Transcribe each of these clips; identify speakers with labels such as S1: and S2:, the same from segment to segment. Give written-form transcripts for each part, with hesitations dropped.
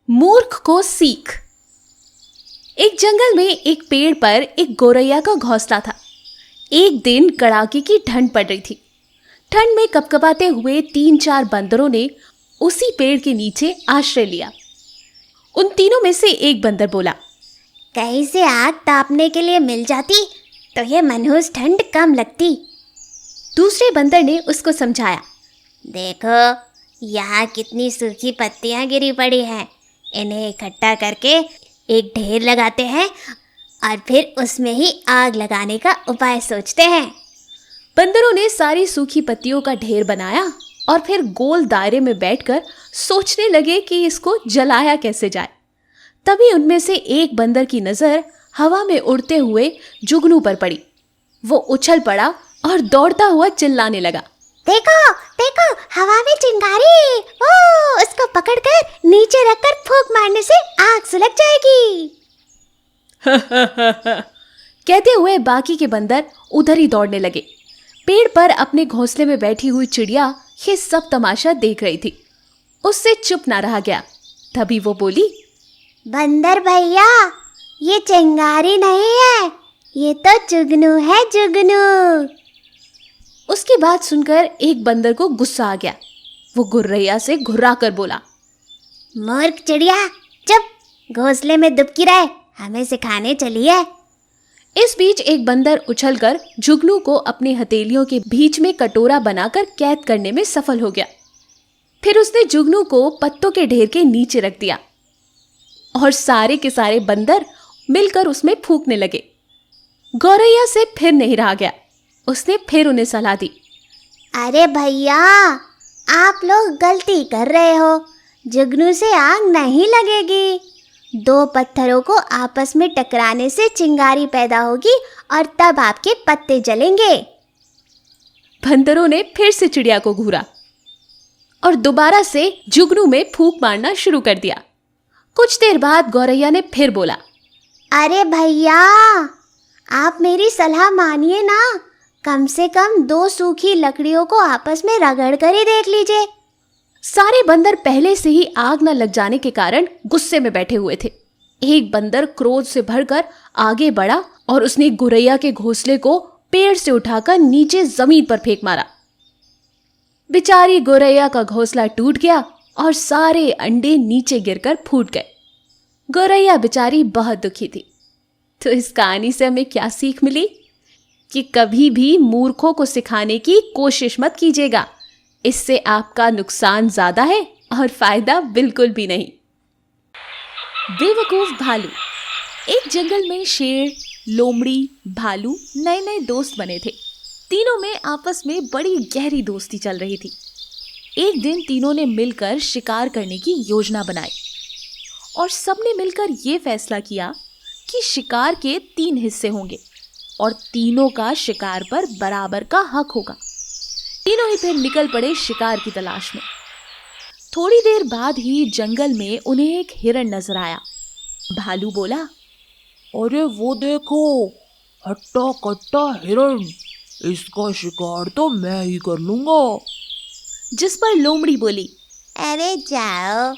S1: मूर्ख को सीख। एक जंगल में एक पेड़ पर एक गौरैया का घोंसला था। एक दिन कड़ाके की ठंड पड़ रही थी। ठंड में कपकपाते हुए 3-4 बंदरों ने उसी पेड़ के नीचे आश्रय लिया। उन तीनों में से एक बंदर बोला,
S2: कहीं से आग तापने के लिए मिल जाती तो ये मनहूस ठंड कम लगती।
S1: दूसरे बंदर ने उसको समझाया,
S2: देखो यहाँ कितनी सूखी पत्तियाँ गिरी पड़ी हैं, इन्हें इकट्ठा करके एक ढेर लगाते हैं और फिर उसमें ही आग लगाने का उपाय सोचते हैं।
S1: बंदरों ने सारी सूखी पत्तियों का ढेर बनाया और फिर गोल दायरे में बैठकर सोचने लगे कि इसको जलाया कैसे जाए। तभी उनमें से एक बंदर की नजर हवा में उड़ते हुए जुगनू पर पड़ी। वो उछल पड़ा और दौड़ता हुआ चिल्लाने लगा,
S2: देखो देखो हवा में चिंगारी, ओ उसको पकड़कर नीचे रखकर फूंक मारने से आग सुलग जाएगी।
S1: कहते हुए बाकी के बंदर उधर ही दौड़ने लगे। पेड़ पर अपने घोंसले में बैठी हुई चिड़िया ये सब तमाशा देख रही थी। उससे चुप ना रहा गया। तभी वो बोली,
S2: बंदर भैया ये चिंगारी नहीं है, ये तो जुगनू है, जुगनू।
S1: उसकी बात सुनकर एक बंदर को गुस्सा आ गया। वो गौरैया से घुर्रा कर बोला,
S2: मूर्ख चिड़िया चुप, घोंसले में दुबकी रहे, हमें सिखाने चली है।
S1: इस बीच एक बंदर उछलकर जुगनू को अपनी हथेलियों के बीच में कटोरा बनाकर कैद करने में सफल हो गया। फिर उसने जुगनू को पत्तों के ढेर के नीचे रख दिया और सारे के सारे बंदर मिलकर उसमें फूंकने लगे। गौरैया से फिर नहीं रहा गया। उसने फिर उन्हें सलाह दी,
S2: अरे भैया आप लोग गलती कर रहे हो, जुगनू से आग नहीं लगेगी। 2 पत्थरों को आपस में टकराने से चिंगारी पैदा होगी और तब आपके पत्ते जलेंगे।
S1: बंदरों ने फिर से चिड़िया को घूरा और दोबारा से जुगनू में फूंक मारना शुरू कर दिया। कुछ देर बाद गौरैया ने फिर बोला,
S2: अरे भैया आप मेरी सलाह मानिए ना, कम से कम 2 सूखी लकड़ियों को आपस में रगड़ कर ही देख लीजिए।
S1: सारे बंदर पहले से ही आग न लग जाने के कारण गुस्से में बैठे हुए थे। एक बंदर क्रोध से भरकर आगे बढ़ा और उसने गौरैया के घोंसले को पेड़ से उठाकर नीचे जमीन पर फेंक मारा। बेचारी गौरैया का घोंसला टूट गया और सारे अंडे नीचे गिरकर फूट गए। गौरैया बेचारी बहुत दुखी थी। तो इस कहानी से हमें क्या सीख मिली? कि कभी भी मूर्खों को सिखाने की कोशिश मत कीजिएगा, इससे आपका नुकसान ज्यादा है और फायदा बिल्कुल भी नहीं। बेवकूफ भालू। एक जंगल में शेर, लोमड़ी, भालू नए नए दोस्त बने थे। तीनों में आपस में बड़ी गहरी दोस्ती चल रही थी। एक दिन तीनों ने मिलकर शिकार करने की योजना बनाई और सबने मिलकर ये फैसला किया कि शिकार के 3 हिस्से होंगे और तीनों का शिकार पर बराबर का हक होगा। तीनों ही फिर निकल पड़े शिकार की तलाश में। थोड़ी देर बाद ही जंगल में उन्हें एक हिरण नजर आया। भालू बोला,
S3: अरे वो देखो, हट्टा कट्टा हिरण, इसका शिकार तो मैं ही कर लूंगा।
S1: जिस पर लोमड़ी बोली,
S2: अरे जाओ,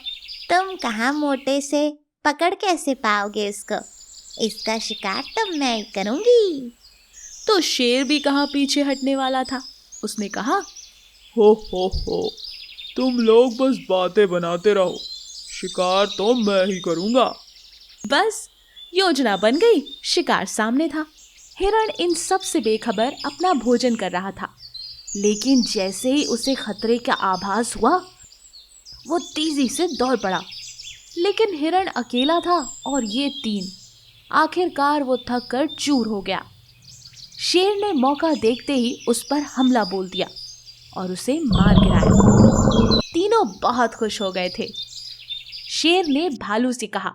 S2: तुम कहाँ मोटे से पकड़ कैसे पाओगे इसको, इसका शिकार तो मैं ही करूंगी।
S1: तो शेर भी कहाँ पीछे हटने वाला था। उसने कहा,
S3: हो, तुम लोग बस बातें बनाते रहो, शिकार तो मैं ही करूंगा।
S1: बस योजना बन गई। शिकार सामने था। हिरण इन सब से बेखबर अपना भोजन कर रहा था, लेकिन जैसे ही उसे खतरे का आभास हुआ वो तेजी से दौड़ पड़ा। लेकिन हिरण अकेला था और ये 3। आखिरकार वो थक कर चूर हो गया। शेर ने मौका देखते ही उस पर हमला बोल दिया और उसे मार गिराया। तीनों बहुत खुश हो गए थे। शेर ने भालू से कहा,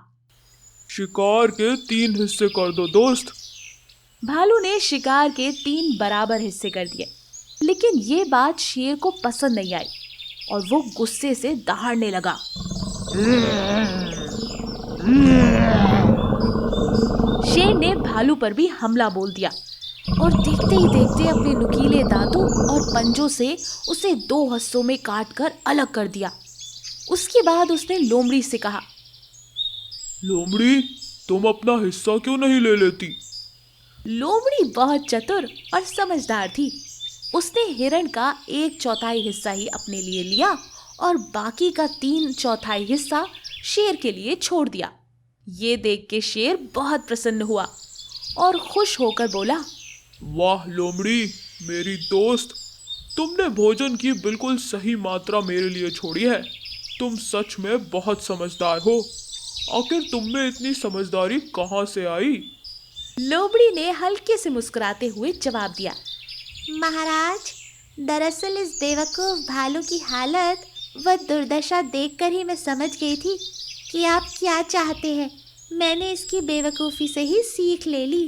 S3: शिकार के 3 हिस्से कर दो दोस्त।
S1: भालू ने शिकार के 3 बराबर हिस्से कर दिए, लेकिन ये बात शेर को पसंद नहीं आई और वो गुस्से से दहाड़ने लगा। शेर ने भालू पर भी हमला बोल दिया और देखते ही देखते अपने नुकीले दांतों और पंजों से उसे 2 हिस्सों में काटकर अलग कर दिया। उसके बाद उसने लोमड़ी से कहा,
S3: लोमड़ी, तुम अपना हिस्सा क्यों नहीं ले लेती?
S1: लोमड़ी बहुत चतुर और समझदार थी। उसने हिरण का 1/4 हिस्सा ही अपने लिए लिया और बाकी का 3/4 हिस्सा शेर के लिए छोड़ दिया। ये देख के शेर बहुत प्रसन्न हुआ और खुश होकर बोला,
S3: वाह लोमड़ी, मेरी दोस्त, तुमने भोजन की बिल्कुल सही मात्रा मेरे लिए छोड़ी है। तुम सच में बहुत समझदार हो। आखिर तुम में इतनी समझदारी कहाँ से आई?
S1: लोमड़ी ने हल्के से मुस्कुराते हुए जवाब दिया,
S2: महाराज, दरअसल इस बेवकूफ भालू की हालत व दुर्दशा देखकर ही मैं समझ गई थी कि आप क्या चाहते हैं। मैंने इसकी बेवकूफ़ी से ही सीख ले ली।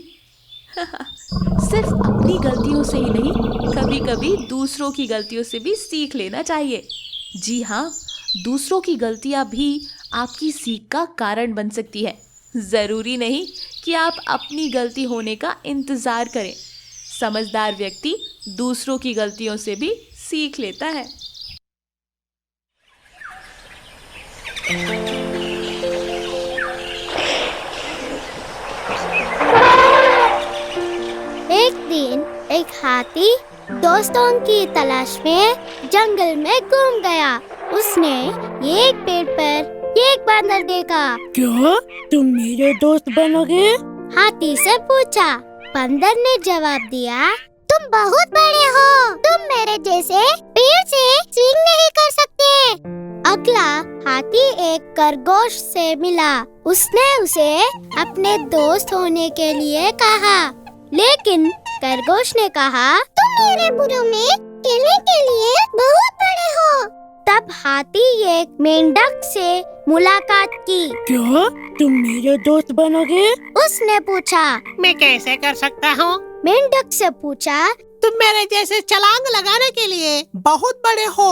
S1: सिर्फ अपनी गलतियों से ही नहीं, कभी कभी दूसरों की गलतियों से भी सीख लेना चाहिए। जी हाँ, दूसरों की गलतियाँ भी आपकी सीख का कारण बन सकती है। ज़रूरी नहीं कि आप अपनी गलती होने का इंतज़ार करें। समझदार व्यक्ति दूसरों की गलतियों से भी सीख लेता है।
S2: एक दिन एक हाथी दोस्तों की तलाश में जंगल में घूम गया। उसने एक पेड़ पर एक बंदर देखा।
S4: क्या तुम मेरे दोस्त बनोगे?
S2: हाथी से पूछा। बंदर ने जवाब दिया, तुम बहुत बड़े हो, तुम मेरे जैसे पेड़ से स्विंग नहीं कर सकते। अगला हाथी एक खरगोश से मिला। उसने उसे अपने दोस्त होने के लिए कहा, लेकिन खरगोश ने कहा, तुम मेरे बुरों में खेलने के लिए बहुत बड़े हो। तब हाथी एक मेंढक से मुलाकात की।
S4: क्या तुम मेरे दोस्त बनोगे?
S2: उसने पूछा।
S5: मैं कैसे कर सकता हूँ?
S2: मेंढक से पूछा।
S5: तुम मेरे जैसे छलांग लगाने के लिए बहुत बड़े हो।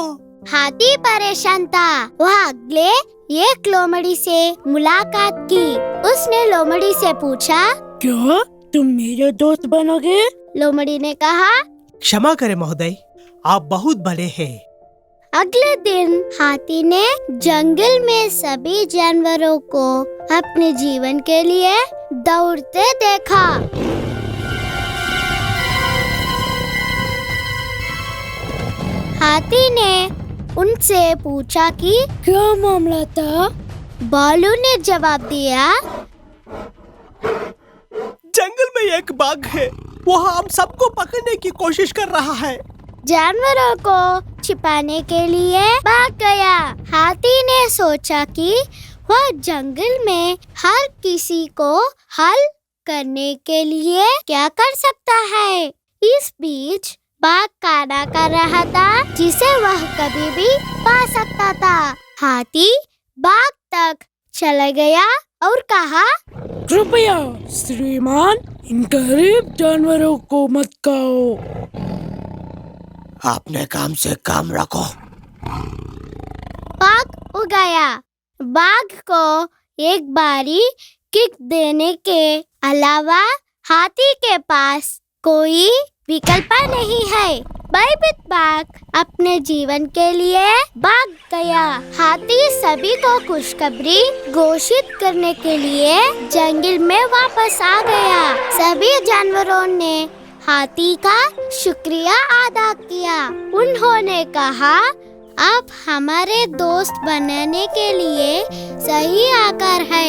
S2: हाथी परेशान था। वह अगले एक लोमड़ी से मुलाकात की। उसने लोमड़ी से पूछा,
S4: क्या तुम मेरे दोस्त बनोगे?
S2: लोमड़ी ने कहा,
S5: क्षमा करें महोदय, आप बहुत बड़े हैं।
S2: अगले दिन हाथी ने जंगल में सभी जानवरों को अपने जीवन के लिए दौड़ते देखा। हाथी ने उनसे पूछा कि
S4: क्या मामला था?
S2: भालू ने जवाब दिया,
S5: जंगल में एक बाघ है, वह हम सबको पकड़ने की कोशिश कर रहा है।
S2: जानवरों को छिपाने के लिए भाग गया। हाथी ने सोचा कि वह जंगल में हर किसी को हल करने के लिए क्या कर सकता है। इस बीच बाघ काना कर रहा था, जिसे वह कभी भी पा सकता था। हाथी बाघ तक चला गया और कहा,
S4: कृपया श्रीमान, इन गरीब जानवरों को मत खाओ।
S5: अपने काम से काम रखो।
S2: बाघ उड़ गया। बाघ को एक बारी किक देने के अलावा हाथी के पास कोई विकल्प नहीं है। भयभीत बाघ अपने जीवन के लिए भाग गया। हाथी सभी को खुशखबरी घोषित करने के लिए जंगल में वापस आ गया। सभी जानवरों ने हाथी का शुक्रिया अदा किया। उन्होंने कहा, अब हमारे दोस्त बनने के लिए सही आकार है।